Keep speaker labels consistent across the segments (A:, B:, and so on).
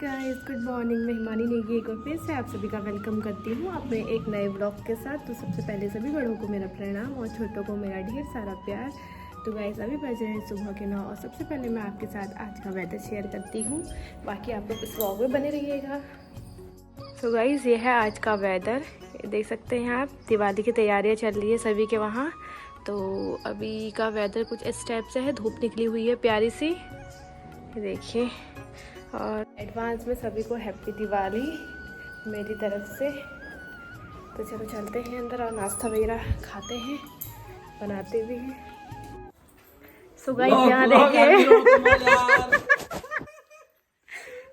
A: Guys good morning. मैं हिमानी नेगी एक बार फिर से आप सभी का वेलकम करती हूँ अपने एक नए ब्लॉग के साथ। तो सबसे पहले सभी बड़ों को मेरा प्रणाम और छोटों को मेरा ढेर सारा प्यार। तो गाइस अभी बज रहे हैं सुबह के 9 और सबसे पहले मैं आपके साथ आज का वेदर शेयर करती हूँ। बाकी आप लोग इस ब्लॉग में बने रहिएगा। तो गाइस ये है आज का वेदर, देख सकते हैं आप। दिवाली की तैयारियाँ चल रही है सभी के वहाँ। तो अभी का वेदर कुछ इस टाइप से है, धूप निकली हुई है प्यारी सी, देखिए। और एडवांस में सभी को हैप्पी दिवाली मेरी तरफ से। तो चलो चलते हैं अंदर और नाश्ता वगैरह खाते हैं, बनाते भी हैं। सो गाइस यहाँ देखिए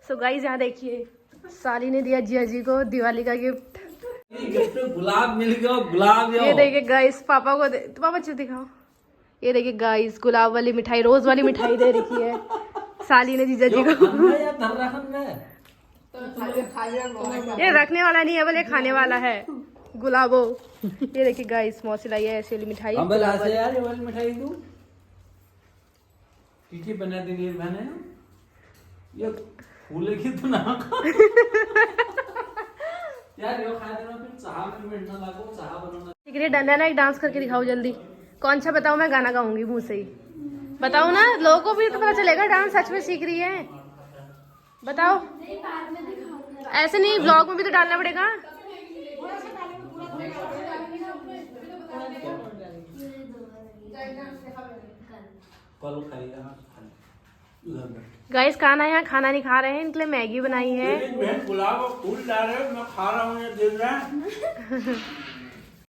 A: सो गाइस यहाँ देखिए, साली ने दिया जिया जी को दिवाली का गिफ्ट।
B: गुलाब मिल गया, गुलाब।
A: ये देखिए गाइस, पापा को तो पापा चल दिखाओ। ये देखिए गाइस, गुलाब वाली मिठाई, रोज वाली मिठाई दे रखी है साली ने जीजा जी को। ये रखने वाला नहीं है, बोले खाने वाला है गुलाबो। ये देखिए गाइस, मौसी लाई है ऐसी वाली मिठाई।
B: यार ये वाली मिठाई दूं की बना देंगे मैंने ये फूले की तो ना यार यो खा देना, फिर चाह में मिनट ना लगो, चाह बनाना।
A: ठीक है, डंडा ना एक डांस करके दिखाओ जल्दी। कौन सा बताओ, मैं गाना गाऊंगी मुंह से ही। बताओ ना, लोगों को भी तो पता चलेगा डांस सच में सीख रही है। बताओ। ऐसे नहीं, व्लॉग में भी तो डालना पड़ेगा।
B: कल खाएगा
A: गाइस खाना यहाँ खाना नहीं खा रहे हैं, इनके लिए मैगी बनाई है।
B: गुलाब और फूल डाल रहे, मैं खा रहा हूँ, ये देख रहा है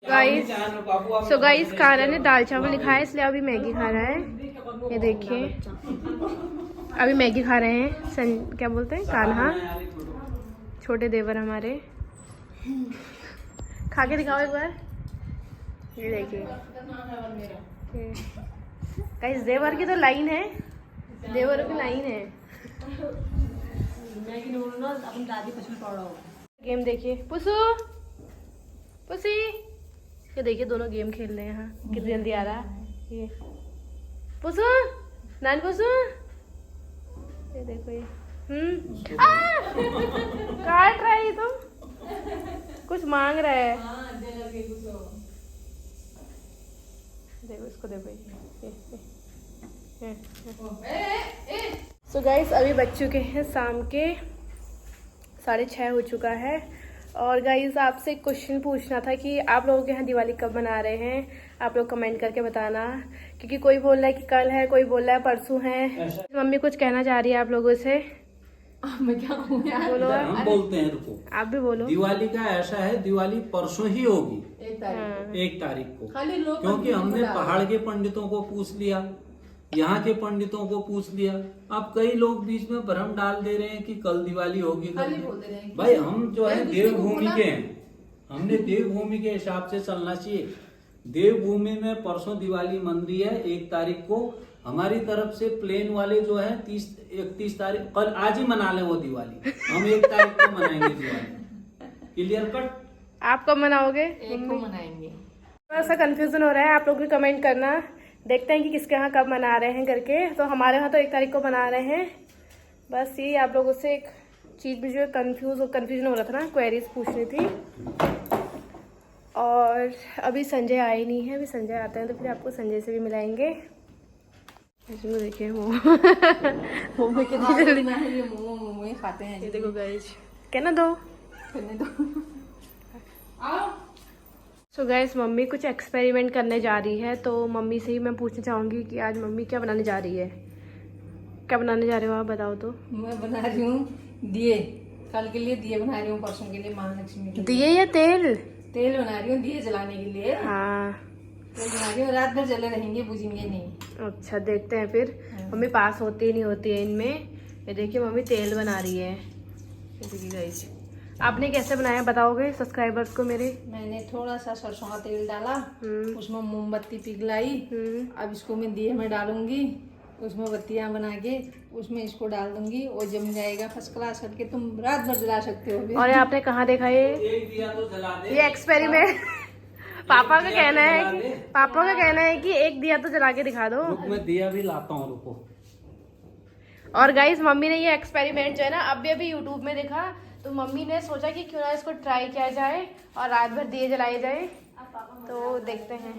A: गाइस। सो गाइस कारा ने दाल चावल लिखा है, इसलिए अभी मैगी खा रहा है। ये देखिए अभी मैगी खा रहे हैं। क्या बोलते हैं, कान्हा, छोटे देवर हमारे। खा के दिखाओ एक बार। ये देखिए गाइस, देवर की तो लाइन है, देवर की लाइन है। गेम देखिए पुसू पुसी। ये देखिए दोनों गेम खेल रहे हैं यहाँ। कितनी जल्दी आ रहा है ये पुसू, नान पुसू। ये देखो ये काट रहा है, तो कुछ मांग रहा है। देखो इसको, देखो सो गाइस अभी बज चुके हैं शाम के 6:30 हो चुका है। और गाइस आपसे एक क्वेश्चन पूछना था कि आप लोगों के यहाँ दिवाली कब मना रहे हैं। आप लोग कमेंट करके बताना, क्योंकि कोई बोल रहा है कि कल है, कोई बोल रहा है परसों है। मम्मी कुछ कहना चाह रही है आप लोगों से।
C: मैं क्या कहूँ यार,
A: बोलो।
B: हम बोलते हैं, रुको
A: आप भी बोलो।
B: दिवाली का ऐसा है, दिवाली परसों ही होगी 1 तारीख को, क्योंकि हमने पहाड़ के पंडितों को पूछ लिया, यहाँ के पंडितों को पूछ लिया। अब कई लोग बीच में भ्रम डाल दे रहे हैं कि कल दिवाली होगी। भाई हम जो है देवभूमि के हैं, हमने देवभूमि के हिसाब से चलना चाहिए। देवभूमि में परसों दिवाली मन रही है 1 तारीख को। हमारी तरफ से प्लेन वाले जो है 31 तारीख, कल आज ही मना लें वो दिवाली। हम 1 तारीख को मनाएंगे दिवाली। Clear cut.
A: आप कब मनाओगे?
C: 1 को मनाएंगे।
A: थोड़ा सा कंफ्यूजन हो रहा है, आप लोग भी कमेंट करना। देखते हैं कि किसके यहाँ कब मना रहे हैं करके। तो हमारे यहाँ तो 1 तारीख को मना रहे हैं। बस ये आप लोगों से एक चीज़ भी जो कन्फ्यूजन हो रहा था ना, क्वेरीज पूछनी थी। और अभी संजय आए नहीं है, अभी संजय आते हैं तो फिर आपको संजय से भी मिलाएंगे। इसमें देखिए मोमो कितनी जल्दी
C: मोमो खाते हैं।
A: ये देखो गाइस, कहना दो। सो गाइस मम्मी कुछ एक्सपेरिमेंट करने जा रही है, तो मम्मी से ही मैं पूछना चाहूँगी कि आज मम्मी क्या बनाने जा रही है। क्या बनाने जा रहे हो आप, बताओ तो।
C: मैं बना रही हूँ दिए, कल के लिए दिए बना रही हूँ, परसों के लिए महालक्ष्मी के लिए।
A: दिए या तेल?
C: तेल बना रही हूँ दिए जलाने के लिए।
A: हाँ
C: तेल बना रही हूँ, रात भर जले रहेंगे, बुझेंगे नहीं।
A: अच्छा, देखते हैं फिर मम्मी पास होती है नहीं होती है इनमें। ये देखिए मम्मी तेल बना रही है। ये देखिए गाइस, आपने कैसे बनाया बताओगे सब्सक्राइबर्स को मेरे?
C: मैंने थोड़ा सा सरसों का तेल डाला, उसमें मोमबत्ती पिघलाई। अब इसको मैं दिए में डालूंगी, उसमें बत्तियां बना के उसमें इसको डाल दूंगी और जम जाएगा फर्स्ट क्लास करके। तुम रात भर जला सकते हो भी।
A: और आपने कहाँ देखा ये एक्सपेरिमेंट? पापा का कहना है कि एक दिया तो जला के दिखा दो।
B: मैं दिया भी लाता हूँ, रुको।
A: और गाइस मम्मी ने ये एक्सपेरिमेंट जो है ना अभी यूट्यूब में देखा, तो मम्मी ने सोचा कि क्यों ना इसको ट्राई किया जाए और रात भर दिए जलाए जाए। तो देखते हैं,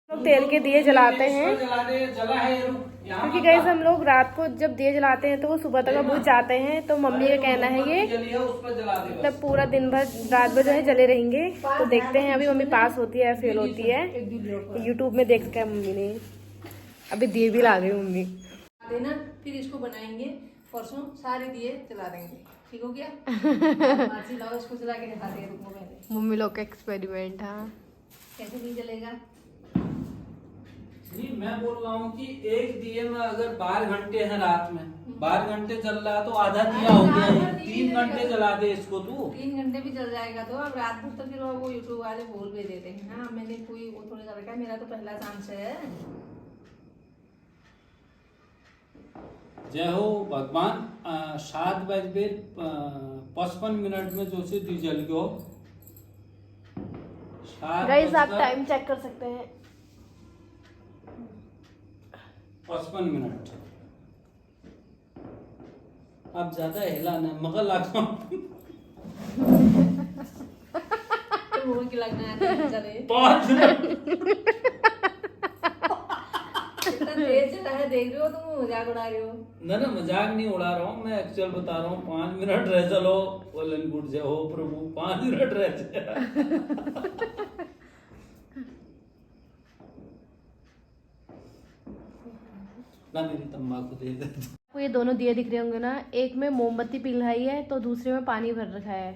A: लोग तेल के दिए जलाते हैं क्योंकि गाइस हम लोग रात को जब दिए जलाते हैं तो वो सुबह तक बुझ जाते हैं। तो मम्मी का कहना है ये मतलब पूरा दिन भर रात भर जो है जले रहेंगे। तो देखते हैं अभी मम्मी पास होती है या फेल होती है। यूट्यूब में देख के मम्मी ने अभी दिए भी ला गई मम्मी
C: देना, फिर इसको बनाएंगे परसों सारे दिए जला देंगे, ठीक हो गया? लाओ इसको जला के दिखाते हैं, रुको पहले।
A: मम्मी लोग का एक्सपेरिमेंट। हाँ
C: कैसे नहीं जलेगा?
B: नहीं, मैं बोल रहा हूँ कि एक दिए में अगर 12 घंटे हैं रात में, 12 घंटे चल रहा है तो आधा दिया हो गया। 3 घंटे जला दे इसको तू।
C: 3 घंटे भी जल जाएगा तो अब रात भर तो फिर वो यूट्यूब वाले बोल भी देते हैं। हाँ मैंने कोई वो थोड़ी कर रखा है, मेरा तो पहला चांस है।
B: जय हो भगवान। 7:55 में जो से दी जल गयो।
A: गाइस आप टाइम चेक कर सकते हैं।
B: 55 अब ज्यादा हिला ना मगर लाखों
C: तो की लगना है चले
B: 5 मिनट
C: इतना तेज चला है, देख रहे हो तुम, मजाक उड़ा रहे हो?
B: ना मजाक नहीं उड़ा रहा हूँ, मैं एक्चुअल बता रहा हूँ। 5 मिनट रह चलो बोलन गुड जय हो प्रभु, 5 मिनट रह चलो। ना मेरी तंबाकू दे दे।
A: आपको ये दोनों दिए दिख रहे होंगे ना, एक में मोमबत्ती पिघलाई है तो दूसरे में पानी भर रखा है।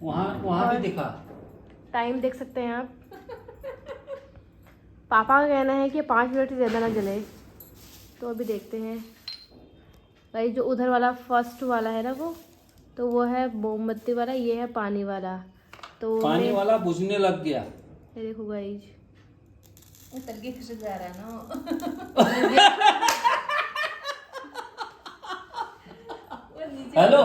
B: वहाँ भी दिखा,
A: टाइम देख सकते हैं आप। पापा का कहना है कि 5 मिनट से ज़्यादा ना जले। तो अभी देखते हैं भाई, जो उधर वाला फर्स्ट वाला है ना वो है मोमबत्ती वाला, ये है पानी वाला। तो
B: पानी वाला बुझने लग गया।
A: ये देखो गाइस,
C: तड़के खिसक जा रहा है ना।
B: हेलो,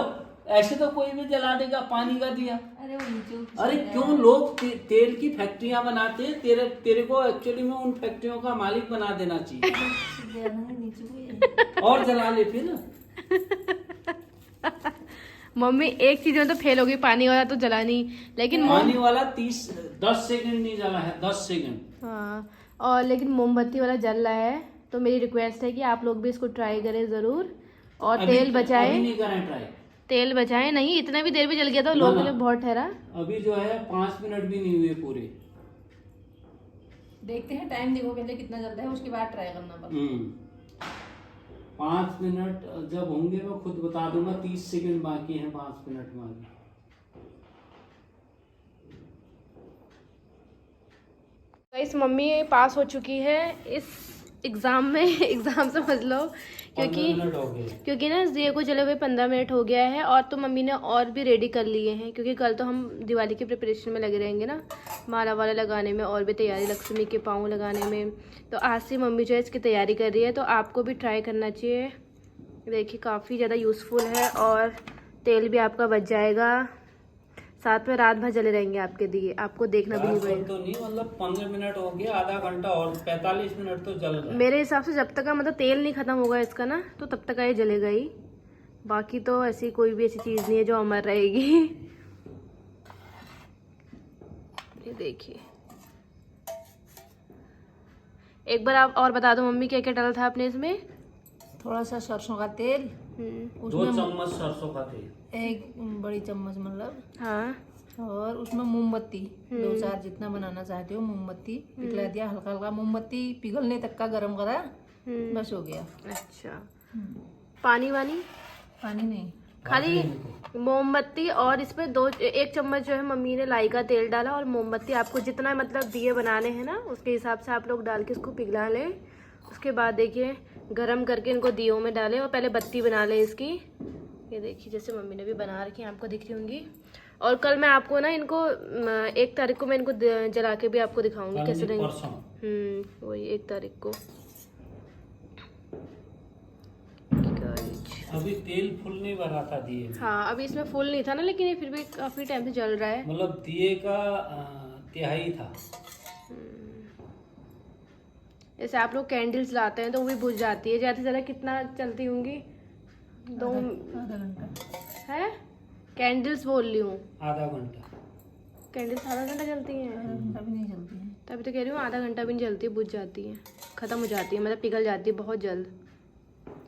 B: ऐसे तो कोई भी जला देगा पानी का दिया।
C: अरे वो नीचे
B: अरे क्यों लोग तेल की फैक्ट्रियां बनाते हैं? तेरे को एक्चुअली में उन फैक्ट्रियों का मालिक बना देना चाहिए और जला ले फिर।
A: मम्मी एक चीज में तो फेल हो गई, पानी वाला तो जला नहीं, लेकिन
B: पानी वाला 10 सेकंड नहीं जला है, 10 सेकंड।
A: हाँ, और लेकिन मोमबत्ती वाला जल रहा है। तो मेरी रिक्वेस्ट है कि आप लोग भी इसको ट्राई करें ज़रूर और तेल बचाएं।
B: अभी नहीं करें ट्राई,
A: तेल बचाएं। नहीं, इतना भी देर भी जल गया था, लोगों ने बहुत ठहरा।
B: अभी जो है 5 मिनट भी नहीं हुए पूरे।
C: देखते हैं, टाइम देखो पहले कितना जलता है, उसके बाद ट्राई करना पड़ेगा।
B: 5 मिनट जब होंगे मैं खुद बता दूंगा। 30 सेकंड बाकी है, 5 मिनट बाकी।
A: इस मम्मी पास हो चुकी है इस एग्ज़ाम में। एग्ज़ाम समझ लो, क्योंकि ना दिए को चले हुए 15 मिनट हो गया है। और तो मम्मी ने और भी रेडी कर लिए हैं, क्योंकि कल तो हम दिवाली की प्रिपरेशन में लगे रहेंगे ना, माला वाला लगाने में और भी तैयारी, लक्ष्मी के पाँव लगाने में। तो आज से मम्मी जो है इसकी तैयारी कर रही है। तो आपको भी ट्राई करना चाहिए। देखिए काफ़ी ज़्यादा यूज़फुल है और तेल भी आपका बच जाएगा, साथ में रात भर जले रहेंगे आपके दिए, आपको देखना भी नहीं पड़ेगा।
B: तो नहीं, मतलब 15 मिनट हो गया, आधा घंटा और 45 मिनट तो जल रहा है।
A: मेरे हिसाब से जब तक का मतलब तेल नहीं खत्म होगा इसका ना, तो तब तक का ये जलेगा ही। बाकी तो ऐसी कोई भी ऐसी चीज़ नहीं है जो अमर रहेगी। ये देखिए, एक बार आप और बता दो मम्मी क्या क्या डाला था आपने इसमें?
C: थोड़ा सा सरसों का तेल,
B: 2 चम्मच सरसों का तेल,
C: 1 बड़ी चम्मच मतलब,
A: हाँ,
C: और उसमें मोमबत्ती 2-4 जितना बनाना चाहते हो मोमबत्ती पिघला दिया, हल्का हल्का मोमबत्ती पिघलने तक का गरम करा, बस हो गया।
A: अच्छा, पानी वानी?
C: पानी नहीं,
A: खाली मोमबत्ती। और इसमें 1 चम्मच जो है मम्मी ने लाई का तेल डाला, और मोमबत्ती आपको जितना मतलब दिए बनाने हैं ना उसके हिसाब से आप लोग डाल के इसको पिघला लें। उसके बाद देखिए गरम करके इनको दियों में डालें और पहले बत्ती बना लें इसकी। ये देखिए जैसे मम्मी ने भी बना रखी है, आपको दिख रही होंगी। और कल मैं आपको ना इनको 1 तारीख को मैं इनको जला के भी आपको दिखाऊंगी कैसे रहेंगे। वही 1 तारीख को।
B: अभी तेल फुल नहीं भरा था दिए में।
A: हाँ, अभी इसमें फुल नहीं था ना, लेकिन ये फिर भी काफी टाइम से जल रहा है।
B: मतलब दिए का तिहाई था।
A: जैसे आप लोग कैंडल्स लाते हैं तो वो भी बुझ जाती है, ज़्यादा से ज़्यादा कितना चलती होंगी? 2
C: आधा घंटा
A: है। कैंडल्स बोल रही हूँ,
B: आधा घंटा।
A: कैंडल्स आधा घंटा जलती हैं?
C: आधा घंटा भी नहीं जलती है।
A: तभी तो कह रही हूँ आधा घंटा भी नहीं जलती, बुझ जाती है, ख़त्म हो जाती है, मतलब पिघल जाती है बहुत जल्द।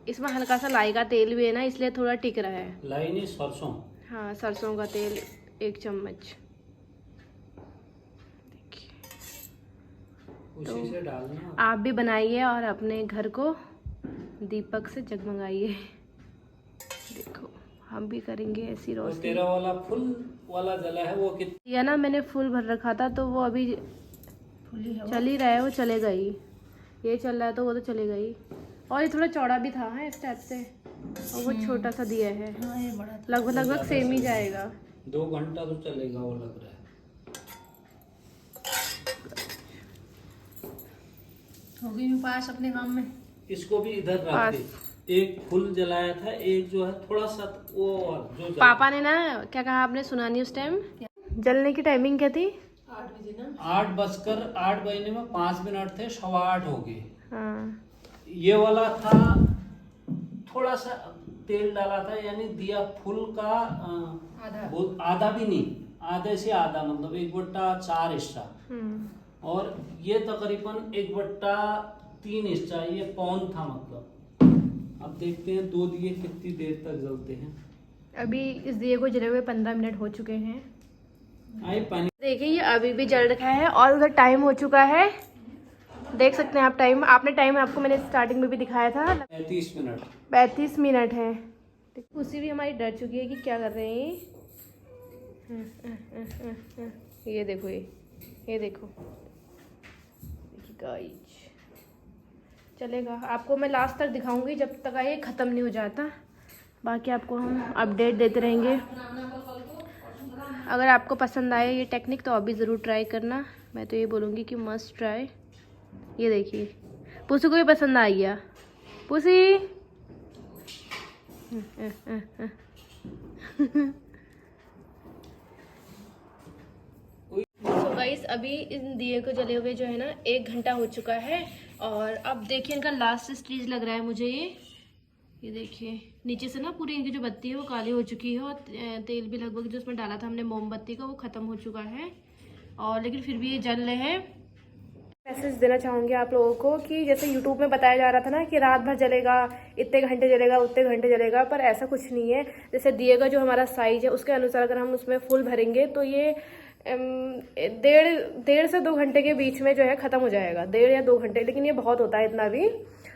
A: इसमें हल्का सा लाई का तेल भी है ना, इसलिए थोड़ा टिक रहा है।
B: लाई नहीं, सरसों।
A: हाँ, सरसों का तेल 1 चम्मच।
B: उसी से डालना।
A: आप भी बनाइए और अपने घर को दीपक से जगमगाइए। देखो हम भी करेंगे ऐसी
B: तो
A: रोशनी।
B: तेरा वाला फुल वाला जला है वो कितना?
A: या ना मैंने फुल भर रखा था, तो वो अभी
C: फुली है
A: चल ही रहा है, वो चलेगा ही। ये चल रहा है तो वो तो चलेगा ही। और ये थोड़ा चौड़ा भी था है इस टाइप से, और वो छोटा सा दिया है।
C: हाँ, ये बड़ा था।
A: लगभग सेम ही जाएगा।
B: 2 घंटा तो चलेगा वो लग रहा है।
C: हो गई मैं पास अपने काम में।
B: इसको भी इधर रख दे। एक फुल जलाया था, एक जो है थोड़ा सा वो जो जला।
A: पापा ने ना क्या कहा आपने सुना नहीं उस टाइम? जलने की टाइमिंग क्या थी?
C: 8 बजे ना।
B: 8 बजने में 5 मिनट थे, 8:15 हो गए।
A: हाँ,
B: ये वाला था, थोड़ा सा तेल डाला था, यानी दिया फुल का आधा भी नहीं, आधे से आधा, मतलब 1/4 हिस्सा। और ये तकरीबन 1/3 हिस्सा, ये पौन था मतलब। अब देखते हैं 2 दिए कितनी देर तक जलते हैं।
A: अभी इस दिए को जले हुए 15 मिनट हो चुके हैं।
B: आए पानी
A: देखिए ये अभी भी जल रखा है और उधर टाइम हो चुका है, देख सकते हैं आप टाइम। आपने टाइम आपको मैंने स्टार्टिंग में भी दिखाया था,
B: 35 मिनट।
A: 35 मिनट है। उसी भी हमारी डर चुकी है कि क्या कर रहे हैं ये देखो, ये देखो गाइस। चलेगा, आपको मैं लास्ट तक दिखाऊंगी जब तक ये ख़त्म नहीं हो जाता। बाकी आपको हम अपडेट देते रहेंगे। अगर आपको पसंद आए ये टेक्निक तो अभी ज़रूर ट्राई करना। मैं तो ये बोलूँगी कि मस्ट ट्राई। ये देखिए, पुसी को भी पसंद आ गया। पुसी तो गाइस अभी इन दिए को जले हुए जो है ना 1 घंटा हो चुका है। और अब देखिए इनका लास्ट स्टेज लग रहा है मुझे ये देखिए नीचे से ना पूरी इनकी जो बत्ती है वो काली हो चुकी है, और तेल भी लगभग जो उसमें डाला था हमने मोमबत्ती का वो ख़त्म हो चुका है, और लेकिन फिर भी ये जल रहे हैं। मैसेज देना चाहूँगी आप लोगों को कि जैसे यूट्यूब में बताया जा रहा था ना कि रात भर जलेगा, इतने घंटे जलेगा, उतने घंटे जलेगा, पर ऐसा कुछ नहीं है। जैसे दिए का जो हमारा साइज है उसके अनुसार अगर हम उसमें फुल भरेंगे तो ये 1.5 से 2 घंटे के बीच में जो है ख़त्म हो जाएगा, 1.5 या 2 घंटे, लेकिन ये बहुत होता है इतना भी।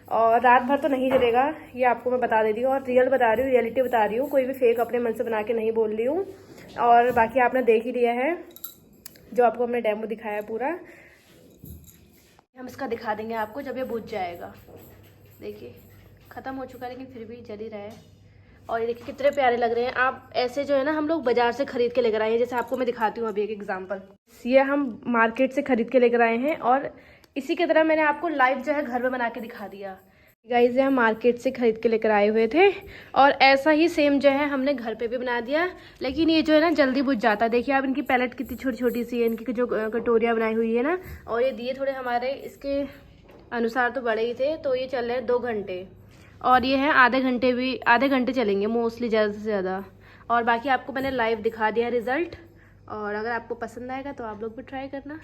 A: और रात भर तो नहीं जलेगा, ये आपको मैं बता देती हूँ, और रियल बता रही हूँ, रियलिटी बता रही हूँ, कोई भी फेक अपने मन से बना के नहीं बोल रही हूँ। और बाकी आपने देख ही लिया है जो आपको हमने डेमो दिखाया पूरा। हम इसका दिखा देंगे आपको जब ये बुझ जाएगा। देखिए ख़त्म हो चुका है लेकिन फिर भी जल ही रहा है। और ये देखिए कितने प्यारे लग रहे हैं। आप ऐसे जो है ना हम लोग बाज़ार से ख़रीद के लेकर आए हैं, जैसे आपको मैं दिखाती हूँ अभी एक एग्जांपल। ये हम मार्केट से ख़रीद के लेकर आए हैं और इसी की तरह मैंने आपको लाइव जो है घर में बना के दिखा दिया। गाइस ये हम मार्केट से ख़रीद के लेकर आए हुए थे और ऐसा ही सेम जो है हमने घर पे भी बना दिया, लेकिन ये जो है ना जल्दी बुझ जाता है। देखिए आप इनकी पैलेट कितनी छोटी छोटी सी है, इनकी जो कटोरियाँ बनाई हुई है ना, और ये दिए थोड़े हमारे इसके अनुसार तो बड़े ही थे, तो ये चल रहे हैं 2 घंटे, और ये है आधे घंटे चलेंगे मोस्टली, ज़्यादा से ज़्यादा। और बाकी आपको मैंने लाइव दिखा दिया रिज़ल्ट, और अगर आपको पसंद आएगा तो आप लोग भी ट्राई करना।